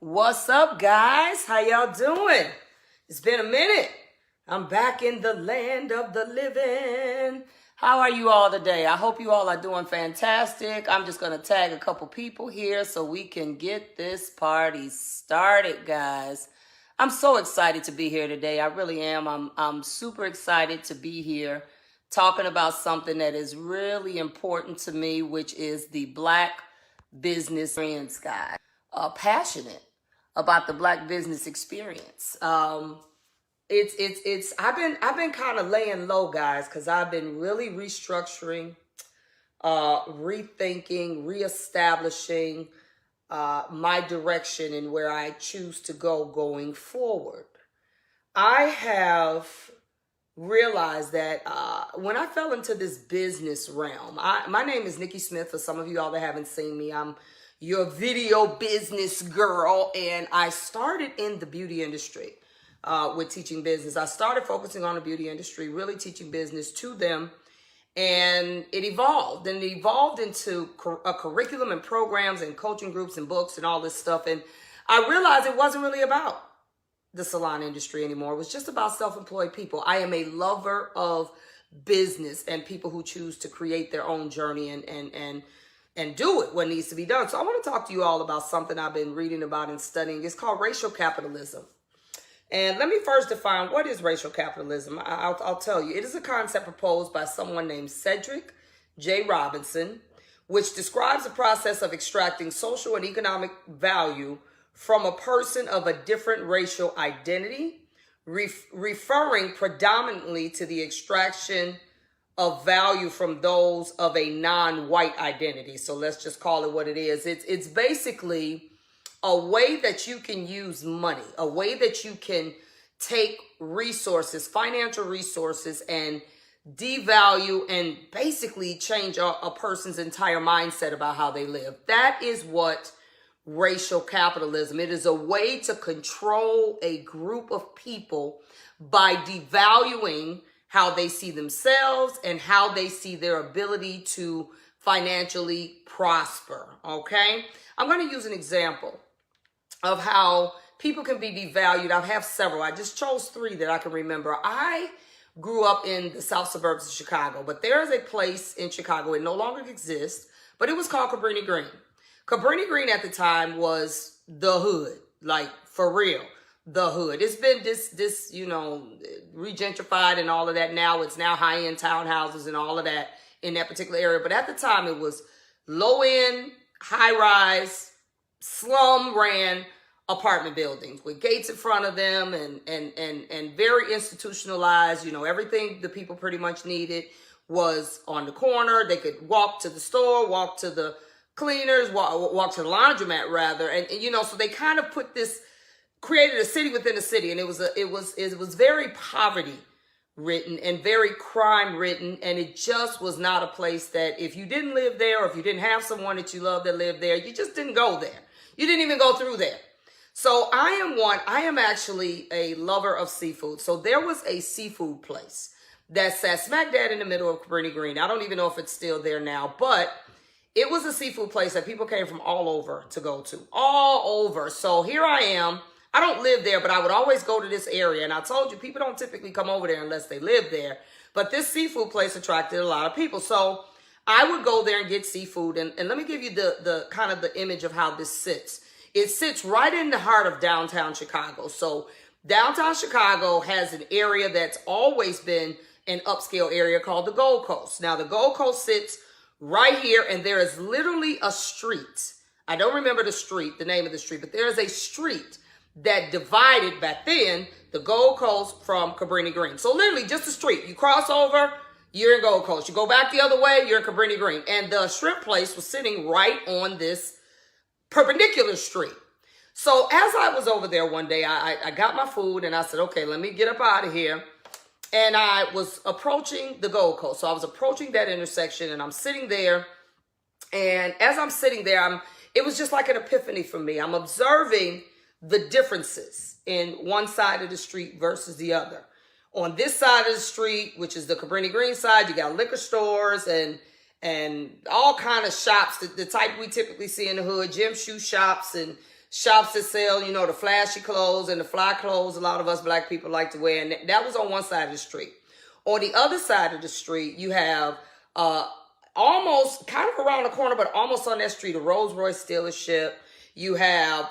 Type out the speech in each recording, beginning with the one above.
What's up, guys? How y'all doing? It's been a minute. I'm back in the land of the living. How are you all today? I hope you all are doing fantastic. I'm just going to tag a couple people here so we can get this party started, guys. I'm so excited to be here today. I really am. I'm super excited to be here talking about something that is really important to me, which is the Black business experience, guys. Passionate about the Black business experience. I've been kind of laying low, guys, because I've been really restructuring, rethinking, reestablishing my direction and where I choose to go going forward. I have realized that when I fell into this business realm, my name is Nikki Smith. For some of you all that haven't seen me, I'm your video business girl, and I started in the beauty industry with teaching business. I started focusing on the beauty industry, really teaching business to them, and it evolved into a curriculum and programs and coaching groups and books and all this stuff. And I realized it wasn't really about the salon industry anymore. It was just about self-employed people. I am a lover of business and people who choose to create their own journey and do it what needs to be done. So I want to talk to you all about something I've been reading about and studying. It's called racial capitalism. And let me first define what is racial capitalism. I'll tell you. It is a concept proposed by someone named Cedric J. Robinson, which describes the process of extracting social and economic value from a person of a different racial identity, referring predominantly to the extraction of value from those of a non-white identity. So let's just call it what it is. It's basically a way that you can use money, a way that you can take resources, financial resources, and devalue and basically change a person's entire mindset about how they live. That is what racial capitalism. It is a way to control a group of people by devaluing how they see themselves and how they see their ability to financially prosper, okay? I'm going to use an example of how people can be devalued. I have several. I just chose three that I can remember. I grew up in the south suburbs of Chicago, but there is a place in Chicago, it no longer exists, but it was called Cabrini Green. Cabrini Green at the time was the hood, like for real. The hood. It's been this regentrified and all of that. Now it's now high-end townhouses and all of that in that particular area. But at the time it was low-end, high-rise, slum-ran apartment buildings with gates in front of them and very institutionalized. You know, everything the people pretty much needed was on the corner. They could walk to the store, walk to the cleaners, walk to the laundromat rather. And so they kind of created a city within a city, and it was very poverty ridden and very crime ridden, and it just was not a place that if you didn't live there or if you didn't have someone that you loved that lived there, you just didn't go there. You didn't even go through there. So I am actually a lover of seafood. So there was a seafood place that sat smack dab in the middle of Cabrini Green. I don't even know if it's still there now, but it was a seafood place that people came from all over to go to, all over. So here I am. I don't live there, but I would always go to this area. And I told you, people don't typically come over there unless they live there. But this seafood place attracted a lot of people. So I would go there and get seafood. And let me give you the kind of the image of how this sits. It sits right in the heart of downtown Chicago. So downtown Chicago has an area that's always been an upscale area called the Gold Coast. Now, the Gold Coast sits right here, and there is literally a street. I don't remember the name of the street, but there is a street that divided back then the Gold Coast from Cabrini Green. So literally just a street. You cross over, you're in Gold Coast. You go back the other way, you're in Cabrini Green. And the shrimp place was sitting right on this perpendicular street. So as I was over there one day, I got my food and I said, okay, let me get up out of here. And I was approaching the Gold Coast. So I was approaching that intersection and I'm sitting there. And as I'm sitting there, it was just like an epiphany for me. I'm observing the differences in one side of the street versus the other. On this side of the street, which is the Cabrini Green side, you got liquor stores and all kind of shops, the type we typically see in the hood, gym shoe shops and shops that sell, you know, the flashy clothes and the fly clothes a lot of us black people like to wear. And that was on one side of the street. On the other side of the street, you have almost kind of around the corner, but almost on that street, a Rolls Royce dealership. You have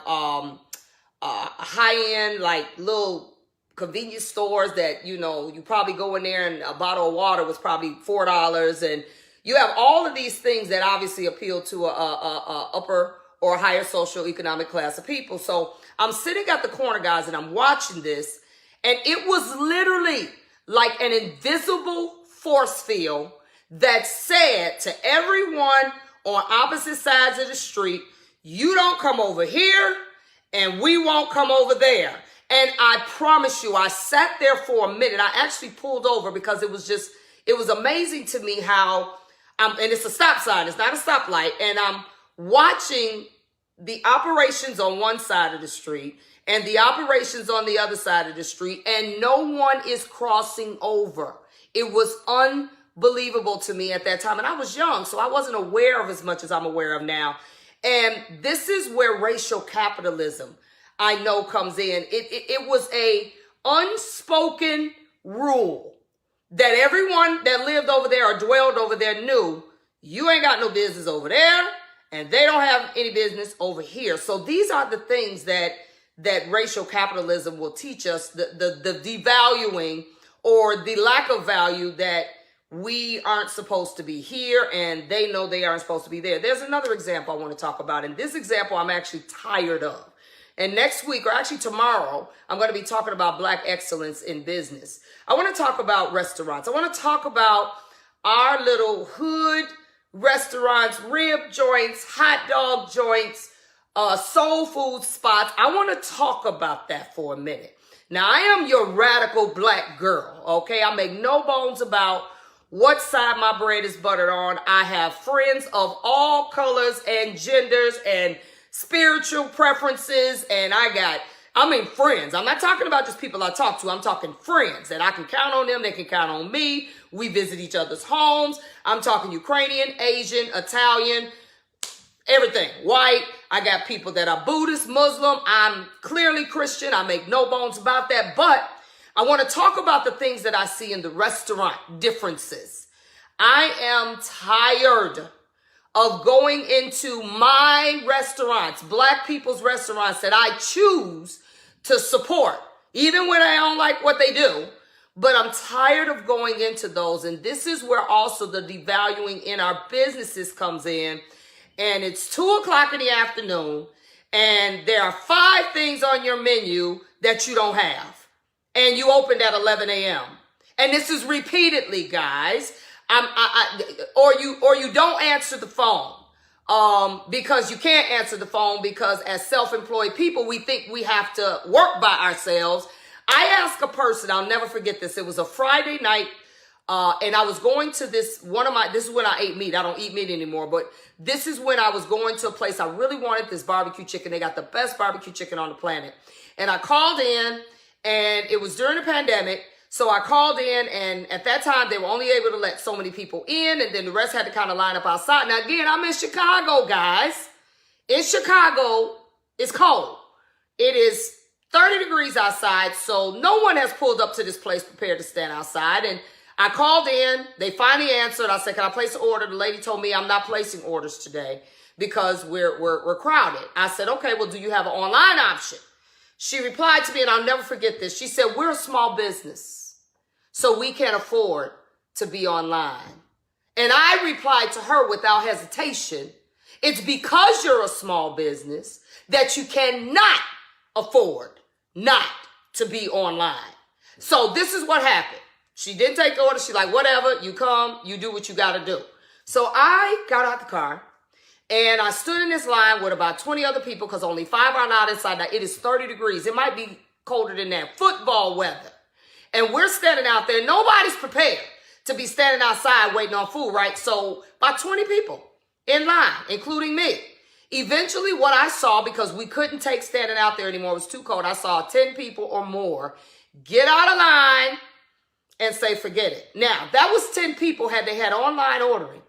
high-end, like, little convenience stores that, you know, you probably go in there and a bottle of water was probably $4. And you have all of these things that obviously appeal to a upper or a higher social economic class of people. So I'm sitting at the corner, guys, and I'm watching this. And it was literally like an invisible force field that said to everyone on opposite sides of the street, you don't come over here and we won't come over there. And I promise you, I sat there for a minute. I actually pulled over because it was amazing to me how, and it's a stop sign, it's not a stoplight. And I'm watching the operations on one side of the street and the operations on the other side of the street, and no one is crossing over. It was unbelievable to me at that time. And I was young, so I wasn't aware of as much as I'm aware of now. And this is where racial capitalism, I know, comes in. It was a unspoken rule that everyone that lived over there or dwelled over there knew, you ain't got no business over there, and they don't have any business over here. So these are the things that racial capitalism will teach us, the devaluing or the lack of value that we aren't supposed to be here and they know they aren't supposed to be there. There's another example I want to talk about. And this example I'm actually tired of. And next week, or actually tomorrow, I'm going to be talking about Black excellence in business. I want to talk about restaurants. I want to talk about our little hood restaurants, rib joints, hot dog joints, soul food spots. I want to talk about that for a minute. Now, I am your radical Black girl, okay? I make no bones about what side my bread is buttered on. I have friends of all colors and genders and spiritual preferences, and friends. I'm not talking about just people I talk to. I'm talking friends that I can count on them. They can count on me. We visit each other's homes. I'm talking Ukrainian, Asian, Italian, everything. White. I got people that are Buddhist, Muslim. I'm clearly Christian. I make no bones about that. But I want to talk about the things that I see in the restaurant differences. I am tired of going into my restaurants, Black people's restaurants that I choose to support, even when I don't like what they do. But I'm tired of going into those. And this is where also the devaluing in our businesses comes in. And it's 2:00 in the afternoon, and there are 5 things on your menu that you don't have. And you opened at 11 a.m. And this is repeatedly, guys. Or you don't answer the phone because you can't answer the phone because as self-employed people, we think we have to work by ourselves. I asked a person, I'll never forget this. It was a Friday night, and I was going to this is when I ate meat. I don't eat meat anymore, but this is when I was going to a place. I really wanted this barbecue chicken. They got the best barbecue chicken on the planet. And I called in, and it was during the pandemic. So I called in, and at that time, they were only able to let so many people in, and then the rest had to kind of line up outside. Now, again, I'm in Chicago, guys. In Chicago, it's cold. It is 30 degrees outside, so no one has pulled up to this place prepared to stand outside. And I called in. They finally answered. I said, can I place an order? The lady told me I'm not placing orders today because we're crowded. I said, okay, well, do you have an online option? She replied to me, and I'll never forget this. She said, we're a small business, so we can't afford to be online. And I replied to her without hesitation, it's because you're a small business that you cannot afford not to be online. So this is what happened. She didn't take the order. She's like, whatever, you come, you do what you got to do. So I got out the car, and I stood in this line with about 20 other people because only 5 are allowed inside. Now, it is 30 degrees. It might be colder than that. Football weather. And we're standing out there. Nobody's prepared to be standing outside waiting on food, right? So about 20 people in line, including me. Eventually, what I saw, because we couldn't take standing out there anymore, it was too cold, I saw 10 people or more get out of line and say, forget it. Now, that was 10 people had they had online ordering.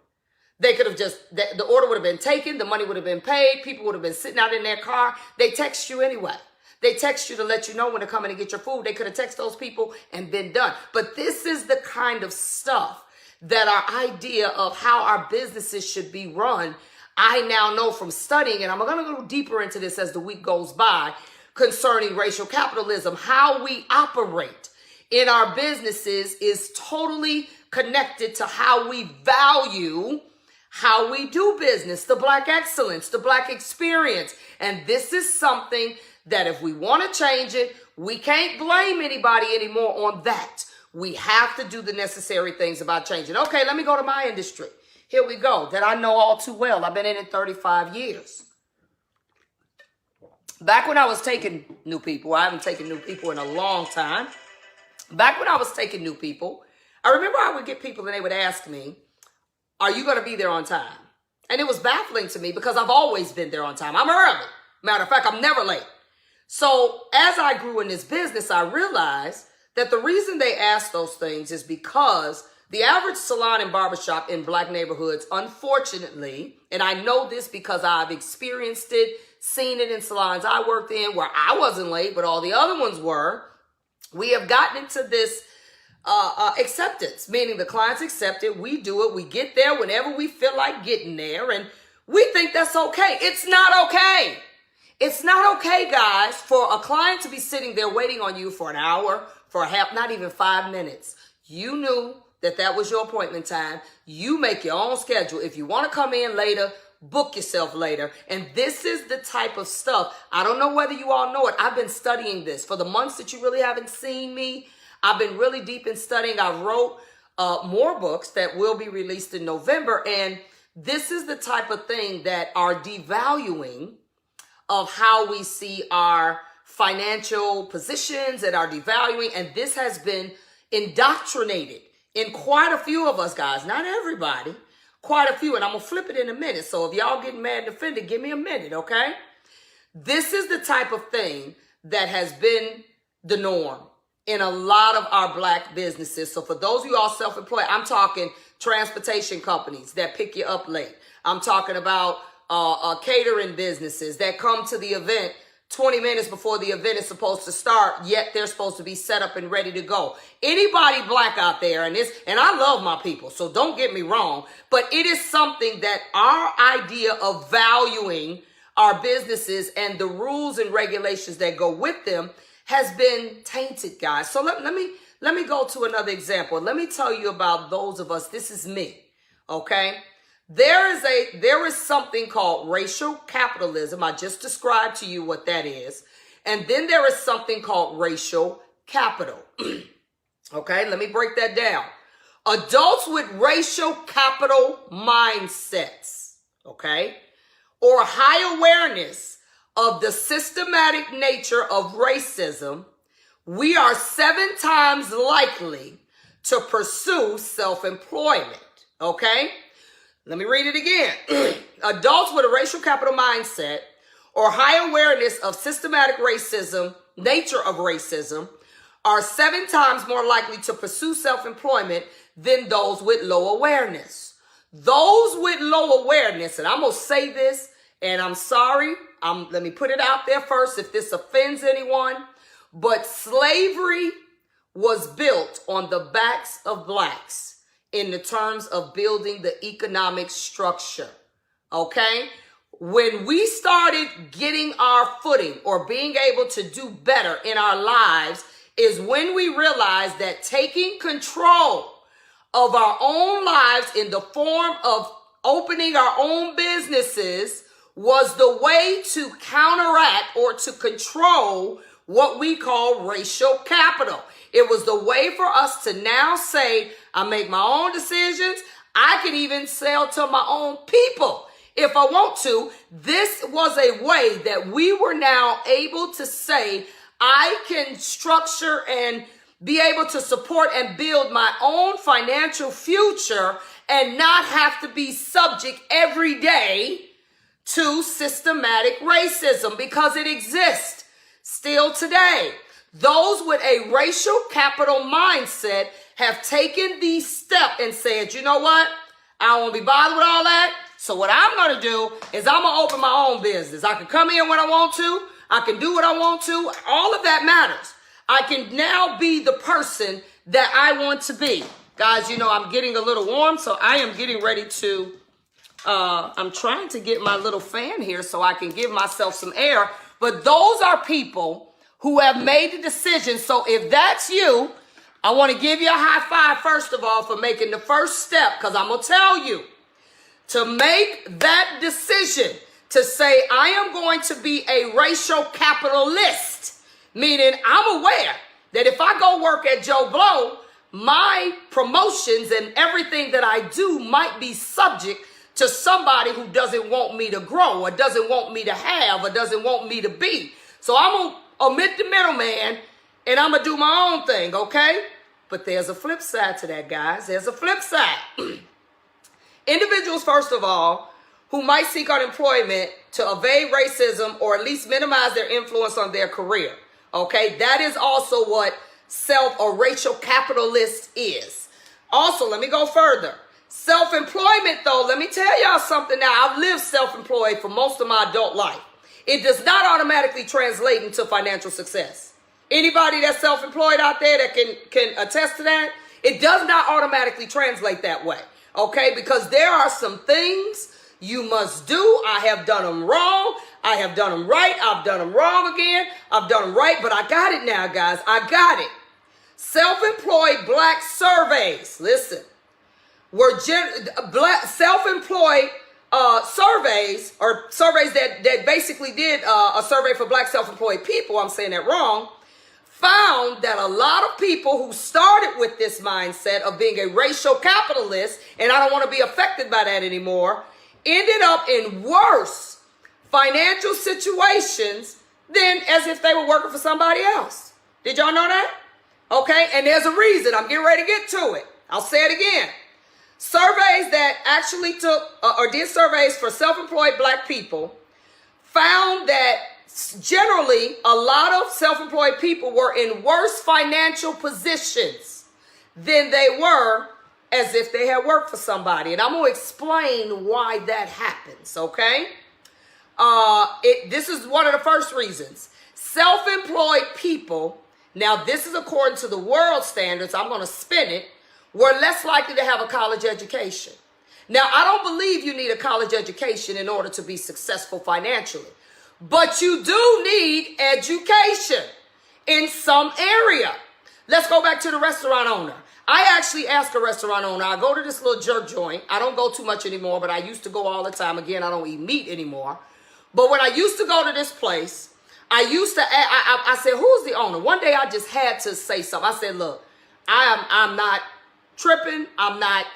They could have just, the order would have been taken, the money would have been paid, people would have been sitting out in their car. They text you anyway. They text you to let you know when to come in and get your food. They could have texted those people and been done. But this is the kind of stuff that our idea of how our businesses should be run, I now know from studying, and I'm going to go deeper into this as the week goes by, concerning racial capitalism. How we operate in our businesses is totally connected to how we value how we do business, the Black excellence, the Black experience. And this is something that if we want to change it, we can't blame anybody anymore on that. We have to do the necessary things about changing. Okay, let me go to my industry. Here we go, that I know all too well. I've been in it 35 years. Back when I was taking new people, I haven't taken new people in a long time. Back when I was taking new people, I remember I would get people and they would ask me, are you going to be there on time? And it was baffling to me because I've always been there on time. I'm early. Matter of fact, I'm never late. So as I grew in this business, I realized that the reason they ask those things is because the average salon and barbershop in Black neighborhoods, unfortunately, and I know this because I've experienced it, seen it in salons I worked in where I wasn't late, but all the other ones were, we have gotten into this acceptance, meaning the clients accept it, we do it, we get there whenever we feel like getting there, and we think that's okay. It's not okay. It's not okay, guys, for a client to be sitting there waiting on you for an hour, for a half, not even 5 minutes. You knew that that was your appointment time. You make your own schedule. If you want to come in later, book yourself later. And this is the type of stuff. I don't know whether you all know it. I've been studying this for the months that you really haven't seen me. I've been really deep in studying. I wrote more books that will be released in November. And this is the type of thing that are devaluing of how we see our financial positions and are devaluing. And this has been indoctrinated in quite a few of us, guys. Not everybody, quite a few. And I'm going to flip it in a minute. So if y'all getting mad and offended, give me a minute, okay? This is the type of thing that has been the norm in a lot of our Black businesses. So for those of you all self-employed, I'm talking transportation companies that pick you up late. I'm talking about catering businesses that come to the event 20 minutes before the event is supposed to start, yet they're supposed to be set up and ready to go. Anybody Black out there, and I love my people, so don't get me wrong, but it is something that our idea of valuing our businesses and the rules and regulations that go with them has been tainted, guys. So let me go to another example. Let me tell you about those of us. This is me, okay? There is something called racial capitalism. I just described to you what that is. And then there is something called racial capital. Okay, let me break that down. Adults with racial capital mindsets, okay, or high awareness of the systematic nature of racism, we are 7 times likely to pursue self-employment, okay? Let me read it again. Adults with a racial capital mindset or high awareness of systematic racism, nature of racism, are 7 times more likely to pursue self-employment than those with low awareness. Those with low awareness, and I'm going to say this, and I'm sorry, let me put it out there first if this offends anyone, but slavery was built on the backs of Blacks in the terms of building the economic structure, okay? When we started getting our footing or being able to do better in our lives is when we realized that taking control of our own lives in the form of opening our own businesses was the way to counteract or to control what we call racial capital. It was the way for us to now say, I make my own decisions. I can even sell to my own people if I want to. This was a way that we were now able to say, I can structure and be able to support and build my own financial future and not have to be subject every day to systematic racism, because it exists still today. Those with a racial capital mindset have taken these steps and said, you know what? I don't want to be bothered with all that. So what I'm going to do is I'm going to open my own business. I can come in when I want to. I can do what I want to. All of that matters. I can now be the person that I want to be. Guys, you know, I'm getting a little warm, so I am getting ready to, I'm trying to get my little fan here so I can give myself some air. But those are people who have made the decision. So if that's you, I want to give you a high five, first of all, for making the first step, because I'm going to tell you, to make that decision to say, I am going to be a racial capitalist, meaning I'm aware that if I go work at Joe Blow, my promotions and everything that I do might be subject to somebody who doesn't want me to grow or doesn't want me to have or doesn't want me to be. So I'm going to omit the middleman and I'm going to do my own thing, okay? But there's a flip side to that, guys. There's a flip side. Individuals, first of all, who might seek unemployment to evade racism or at least minimize their influence on their career. Okay, that is also what self or racial capitalist is. Also, let me go further. Self-employment, though, let me tell y'all something now. I've lived self-employed for most of my adult life. It does not automatically translate into financial success. Anybody that's self-employed out there that can attest to that, it does not automatically translate that way. Okay, because there are some things you must do. I have done them wrong. I have done them right. I've done them wrong again. I've done them right, but I got it now, guys. I got it. Self-employed black surveys, listen, were self-employed surveys, or surveys that basically did a survey for black self-employed people, I'm saying that wrong, found that a lot of people who started with this mindset of being a racial capitalist, and I don't want to be affected by that anymore, ended up in worse financial situations than as if they were working for somebody else. Did y'all know that? Okay, and there's a reason. I'm getting ready to get to it. I'll say it again. Surveys that actually took or did surveys for self-employed black people found that generally a lot of self-employed people were in worse financial positions than they were as if they had worked for somebody. And I'm going to explain why that happens, okay? This is one of the first reasons. Self-employed people, now this is according to the world standards, I'm going to spin it, were less likely to have a college education. Now, I don't believe you need a college education in order to be successful financially, but you do need education in some area. Let's go back to the restaurant owner. I actually ask a restaurant owner, I go to this little jerk joint. I don't go too much anymore, but I used to go all the time. Again, I don't eat meat anymore. But when I used to go to this place, I said, who's the owner? One day I just had to say something. I said, look, I'm not tripping. I'm not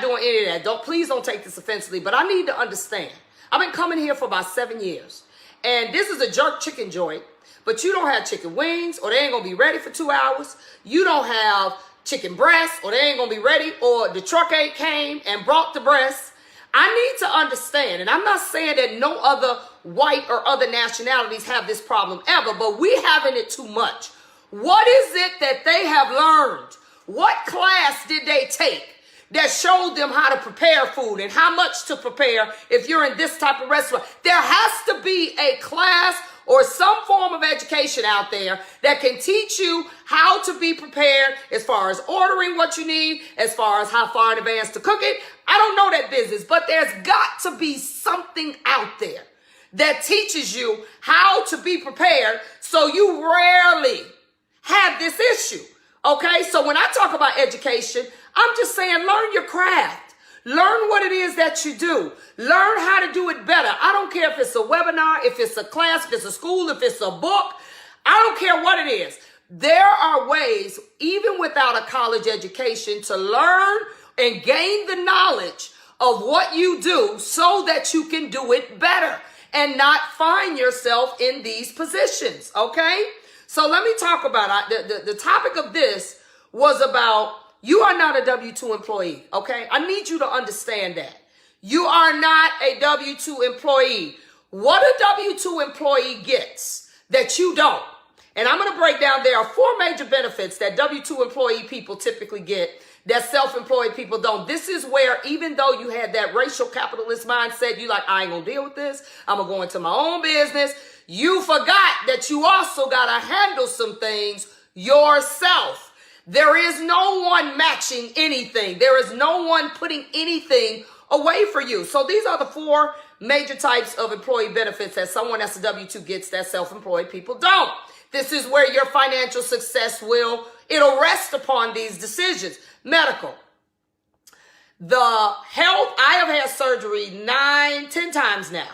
doing any of that. Please don't take this offensively, but I need to understand. I've been coming here for about 7 years, and this is a jerk chicken joint, but you don't have chicken wings, or they ain't gonna be ready for 2 hours. You don't have chicken breasts, or they ain't gonna be ready, or the truck ain't came and brought the breasts. I need to understand, and I'm not saying that no other white or other nationalities have this problem ever, but we having it too much. What is it that they have learned? What class did they take that showed them how to prepare food and how much to prepare if you're in this type of restaurant? There has to be a class or some form of education out there that can teach you how to be prepared as far as ordering what you need, as far as how far in advance to cook it. I don't know that business, but there's got to be something out there that teaches you how to be prepared, so you rarely have this issue. Okay, so when I talk about education, I'm just saying learn your craft. Learn what it is that you do. Learn how to do it better. I don't care if it's a webinar, if it's a class, if it's a school, if it's a book. I don't care what it is. There are ways, even without a college education, to learn and gain the knowledge of what you do so that you can do it better and not find yourself in these positions, okay? So let me talk about it. The topic of this was about you are not a W-2 employee, okay? I need you to understand that. You are not a W-2 employee. What a W-2 employee gets that you don't, and I'm going to break down, there are 4 major benefits that W-2 employee people typically get that self-employed people don't. This is where, even though you had that racial capitalist mindset, you like, I ain't gonna deal with this. I'm gonna go into my own business. You forgot that you also gotta handle some things yourself. There is no one matching anything. There is no one putting anything away for you. So these are the 4 major types of employee benefits that someone that's a W-2 gets that self-employed people don't. This is where your financial success it'll rest upon these decisions. Medical. The health, I have had surgery 10 times now.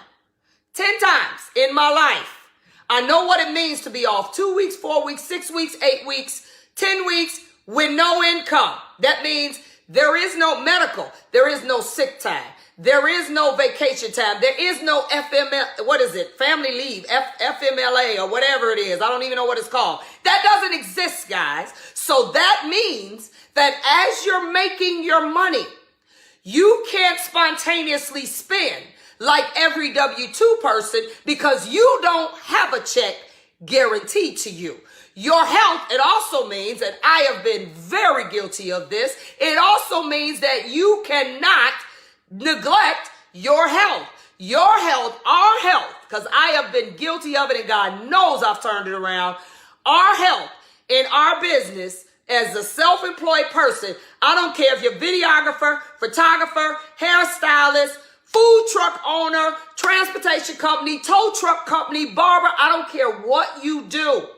10 times in my life. I know what it means to be off 2 weeks, 4 weeks, 6 weeks, 8 weeks, 10 weeks with no income. That means there is no medical. There is no sick time. There is no vacation time. There is no family leave, FMLA or whatever it is. I don't even know what it's called. That doesn't exist, guys. So that means that as you're making your money, you can't spontaneously spend like every W-2 person because you don't have a check guaranteed to you. Your health, it also means that I have been very guilty of this. It also means that you cannot neglect your health. Your health, our health, because I have been guilty of it and God knows I've turned it around. Our health in our business as a self-employed person, I don't care if you're videographer, photographer, hairstylist, food truck owner, transportation company, tow truck company, barber, I don't care what you do.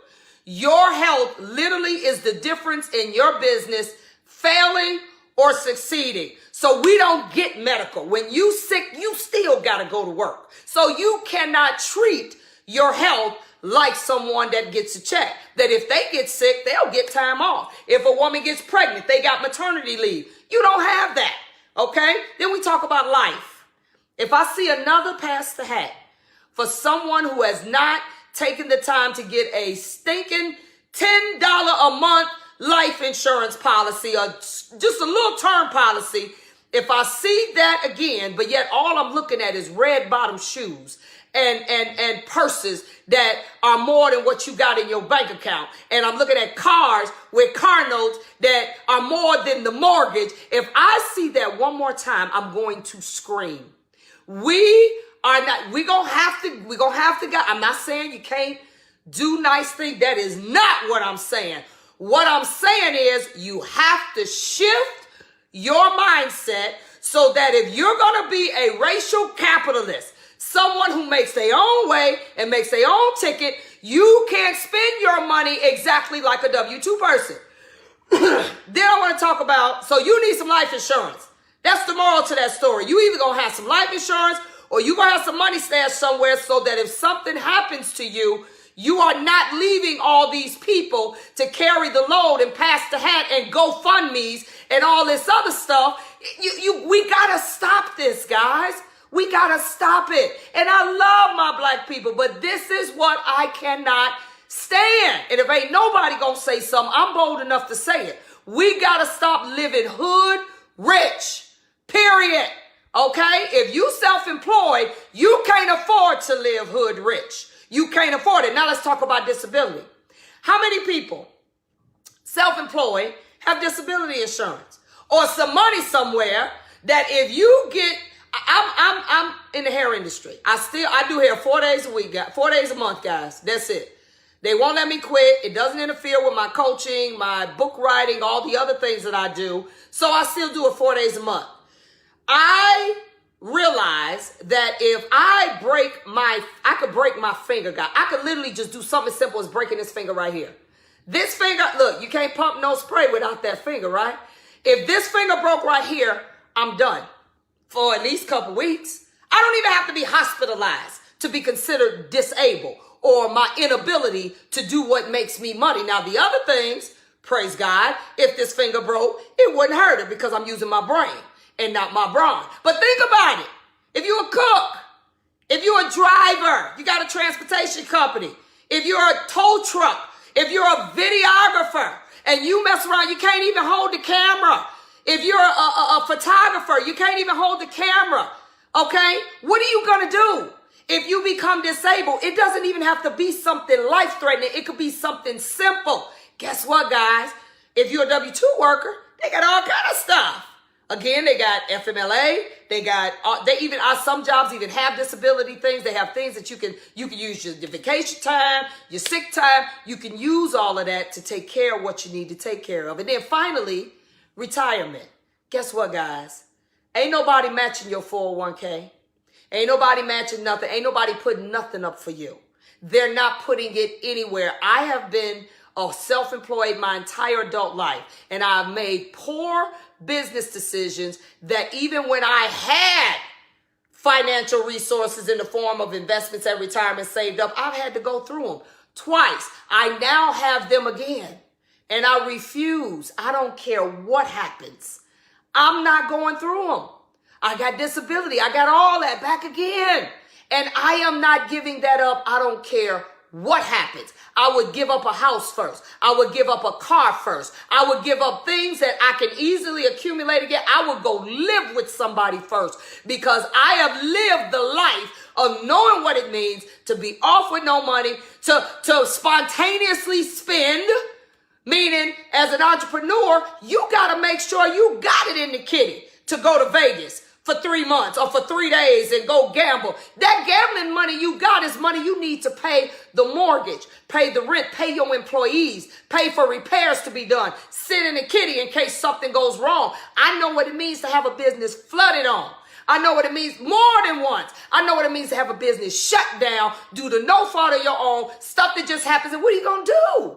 Your health literally is the difference in your business failing or succeeding. So we don't get medical. When you sick, you still got to go to work. So you cannot treat your health like someone that gets a check. That if they get sick, they'll get time off. If a woman gets pregnant, they got maternity leave. You don't have that. Okay? Then we talk about life. If I see another pass the hat for someone who has not taken the time to get a stinking $10 a month life insurance policy or just a little term policy, if I see that again, but yet all I'm looking at is red bottom shoes and purses that are more than what you got in your bank account, and I'm looking at cars with car notes that are more than the mortgage, if I see that one more time, I'm going to scream. We're gonna have to, I'm not saying you can't do nice things. That is not what I'm saying. What I'm saying is you have to shift your mindset so that if you're going to be a racial capitalist, someone who makes their own way and makes their own ticket, you can't spend your money exactly like a W-2 person. Then I want to talk about, so you need some life insurance. That's the moral to that story. You either going to have some life insurance or you're going to have some money stashed somewhere so that if something happens to you, you are not leaving all these people to carry the load and pass the hat and GoFundMe's and all this other stuff. We got to stop this, guys. We got to stop it. And I love my black people, but this is what I cannot stand. And if ain't nobody going to say something, I'm bold enough to say it. We got to stop living hood rich, period. Okay? If you self-employed, you can't afford to live hood rich. You can't afford it. Now let's talk about disability. How many people, self-employed, have disability insurance or some money somewhere that if you get, I'm in the hair industry. I do hair 4 days a week, 4 days a month, guys. That's it. They won't let me quit. It doesn't interfere with my coaching, my book writing, all the other things that I do. So I still do it 4 days a month. I realize that if I could break my finger, guys. I could literally just do something simple as breaking this finger right here. This finger, look, you can't pump no spray without that finger, right? If this finger broke right here, I'm done for at least a couple weeks. I don't even have to be hospitalized to be considered disabled or my inability to do what makes me money. Now, the other things, praise God, if this finger broke, it wouldn't hurt it because I'm using my brain and not my brawn. But think about it. If you're a cook, if you're a driver, you got a transportation company, if you're a tow truck, if you're a videographer and you mess around, you can't even hold the camera. If you're a photographer, you can't even hold the camera. Okay? What are you going to do if you become disabled? It doesn't even have to be something life-threatening. It could be something simple. Guess what, guys? If you're a W-2 worker, They got all kind of stuff. Again, they got FMLA. They got some jobs even have disability things. They have things that you can use your vacation time, your sick time. You can use all of that to take care of what you need to take care of. And then finally, retirement. Guess what, guys? Ain't nobody matching your 401k. Ain't nobody matching nothing. Ain't nobody putting nothing up for you. They're not putting it anywhere. I have been self-employed my entire adult life, and I've made poor business decisions that even when I had financial resources in the form of investments and retirement saved up, I've had to go through them twice. I now have them again, and I refuse. I don't care what happens. I'm not going through them. I got disability. I got all that back again. And I am not giving that up. I don't care what happens. I would give up a house first. I would give up a car first. I would give up things that I can easily accumulate again. I would go live with somebody first, because I have lived the life of knowing what it means to be off with no money, to spontaneously spend. Meaning, as an entrepreneur, you got to make sure you got it in the kitty to go to Vegas for 3 months or for 3 days and go gamble. That gambling money you got is money you need to pay the mortgage, pay the rent, pay your employees, pay for repairs to be done, sit in the kitty in case something goes wrong. I know what it means to have a business flooded on. I know what it means more than once. I know what it means to have a business shut down due to no fault of your own, stuff that just happens. And what are you going to do?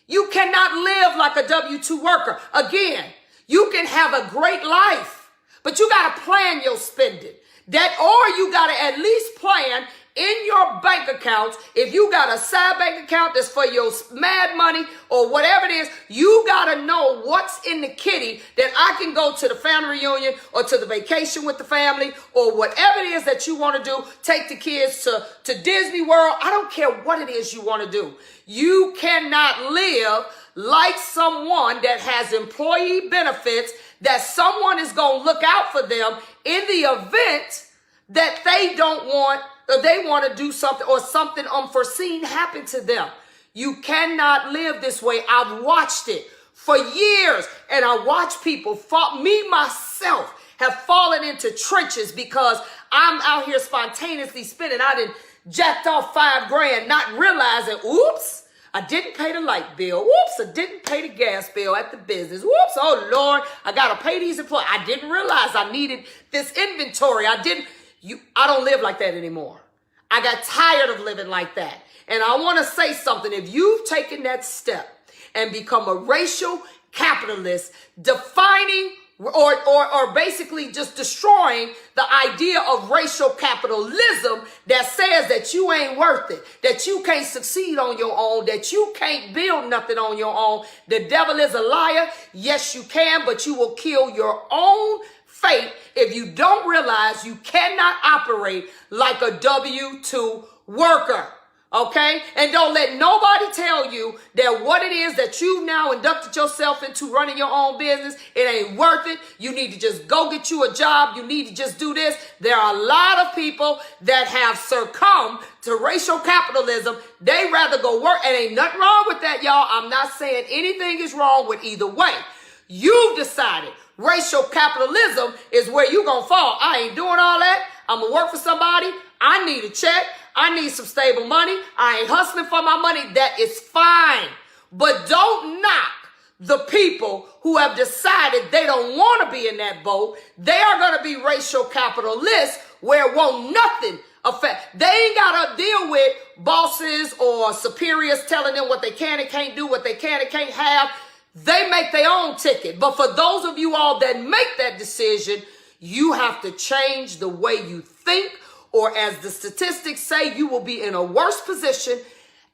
You cannot live like a W-2 worker. Again, you can have a great life, but you got to plan your spending. Or you got to at least plan in your bank accounts. If you got a side bank account that's for your mad money or whatever it is, you got to know what's in the kitty that I can go to the family reunion or to the vacation with the family or whatever it is that you want to do. Take the kids to Disney World. I don't care what it is you want to do. You cannot live like someone that has employee benefits, that someone is going to look out for them in the event that they don't want, or they want to do something, or something unforeseen happen to them. You cannot live this way. I've watched it for years, and I watch people me myself have fallen into trenches because I'm out here spontaneously spending. I done jacked off $5,000, not realizing, oops, I didn't pay the light bill. Whoops, I didn't pay the gas bill at the business. Whoops, oh Lord, I got to pay these employees. I didn't realize I needed this inventory. I don't live like that anymore. I got tired of living like that. And I want to say something. If you've taken that step and become a racial capitalist, defining or basically just destroying the idea of racial capitalism that says that you ain't worth it, that you can't succeed on your own, that you can't build nothing on your own. The devil is a liar. Yes, you can, but you will kill your own fate if you don't realize you cannot operate like a W-2 worker. Okay? And don't let nobody tell you that what it is that you've now inducted yourself into running your own business, it ain't worth it. You need to just go get you a job. You need to just do this. There are a lot of people that have succumbed to racial capitalism. They rather go work, and ain't nothing wrong with that, y'all. I'm not saying anything is wrong with either way. You've decided racial capitalism is where you gonna fall. I ain't doing all that. I'm gonna work for somebody. I need a check. I need some stable money. I ain't hustling for my money. That is fine. But don't knock the people who have decided they don't want to be in that boat. They are going to be racial capitalists where won't nothing affect. They ain't got to deal with bosses or superiors telling them what they can and can't do, what they can and can't have. They make their own ticket. But for those of you all that make that decision, you have to change the way you think, or as the statistics say, you will be in a worse position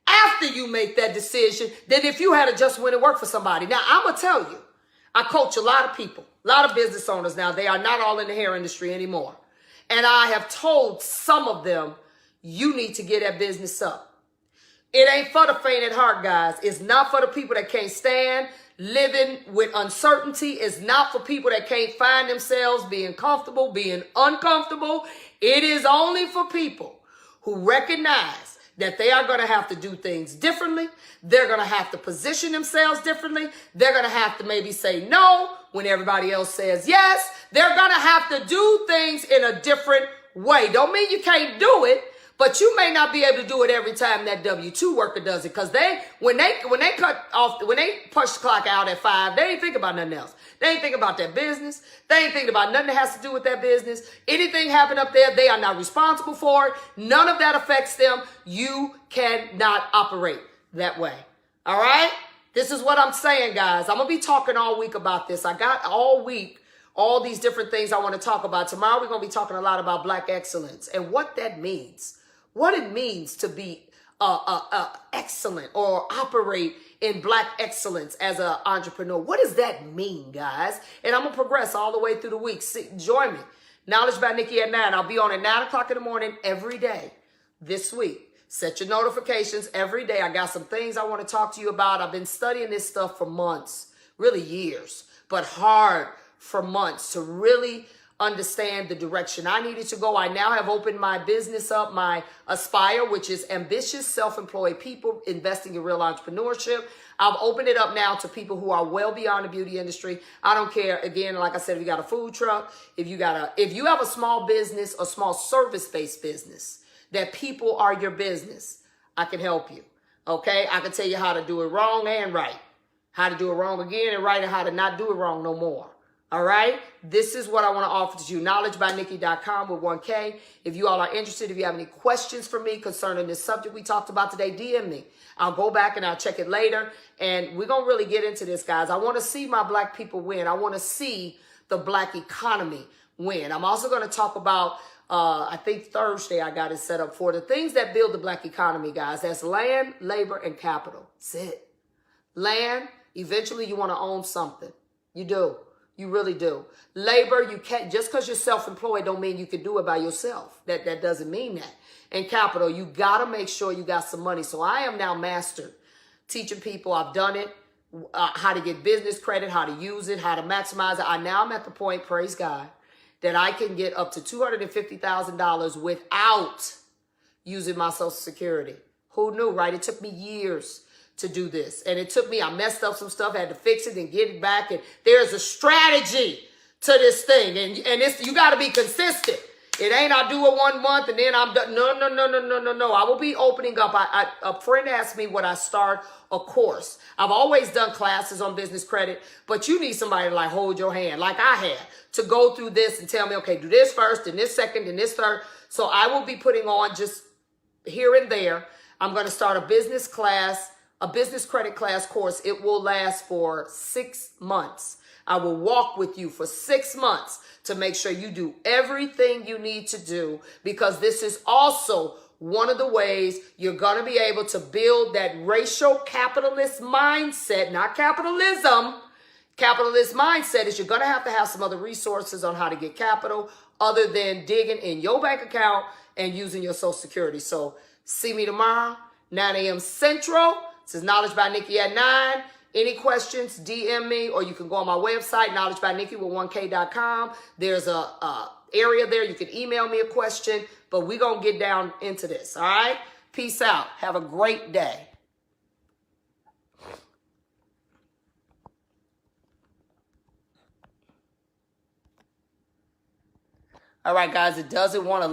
after you make that decision than if you had just went and worked for somebody. Now, I'm going to tell you, I coach a lot of people, a lot of business owners now. They are not all in the hair industry anymore. And I have told some of them, you need to get that business up. It ain't for the faint at heart, guys. It's not for the people that can't stand living with uncertainty. It's not for people that can't find themselves being comfortable, being uncomfortable. It is only for people who recognize that they are going to have to do things differently. They're going to have to position themselves differently. They're going to have to maybe say no when everybody else says yes. They're going to have to do things in a different way. Don't mean you can't do it, but you may not be able to do it every time that W-2 worker does it. Because when they push the clock out at 5, they ain't think about nothing else. They ain't think about their business. They ain't thinking about nothing that has to do with their business. Anything happen up there, they are not responsible for it. None of that affects them. You cannot operate that way. All right? This is what I'm saying, guys. I'm going to be talking all week about this. I got all week all these different things I want to talk about. Tomorrow we're going to be talking a lot about Black excellence and what that means. What it means to be excellent or operate in Black excellence as an entrepreneur. What does that mean, guys? And I'm going to progress all the way through the week. Join me. Knowledge by Nikki at 9. I'll be on at 9 o'clock in the morning every day this week. Set your notifications every day. I got some things I want to talk to you about. I've been studying this stuff for months, really years, but hard for months to really understand the direction I needed to go. I now have opened my business up, my Aspire, which is ambitious self-employed people investing in real entrepreneurship. I've opened it up now to people who are well beyond the beauty industry. I don't care. Again, like I said, if you got a food truck, if you have a small business, a small service-based business, that people are your business, I can help you. Okay? I can tell you how to do it wrong and right. How to do it wrong again and right, and how to not do it wrong no more. All right? This is what I want to offer to you. KnowledgeByNikki.com with 1K. If you all are interested, if you have any questions for me concerning this subject we talked about today, DM me. I'll go back and I'll check it later. And we're going to really get into this, guys. I want to see my Black people win. I want to see the Black economy win. I'm also going to talk about, I think Thursday I got it set up for the things that build the Black economy, guys. That's land, labor, and capital. That's it. Land, eventually you want to own something. You do. You really do. Labor, you can't, just because you're self-employed don't mean you can do it by yourself. That doesn't mean that. And capital, you got to make sure you got some money. So I am now mastered teaching people. I've done it, how to get business credit, how to use it, how to maximize it. I now am at the point, praise God, that I can get up to $250,000 without using my Social Security. Who knew, right? It took me years to do this. And it took me, I messed up some stuff, had to fix it and get it back. And there's a strategy to this thing. And it's, you got to be consistent. It ain't I do it 1 month and then I'm done. No. I will be opening up. A friend asked me would I start a course. I've always done classes on business credit, but you need somebody to like hold your hand like I had to go through this and tell me, okay, do this first and this second and this third. So I will be putting on just here and there. I'm going to start a business class, a business credit class course. It will last for 6 months. I will walk with you for 6 months to make sure you do everything you need to do, because this is also one of the ways you're going to be able to build that racial capitalist mindset, not capitalism. Capitalist mindset is you're going to have some other resources on how to get capital other than digging in your bank account and using your Social Security. So see me tomorrow, 9 a.m. Central. This is Knowledge by Nikki at 9. Any questions, DM me, or you can go on my website, knowledgebynikki with1k.com. There's a area there. You can email me a question, but we're going to get down into this, all right? Peace out. Have a great day. All right, guys, it doesn't want to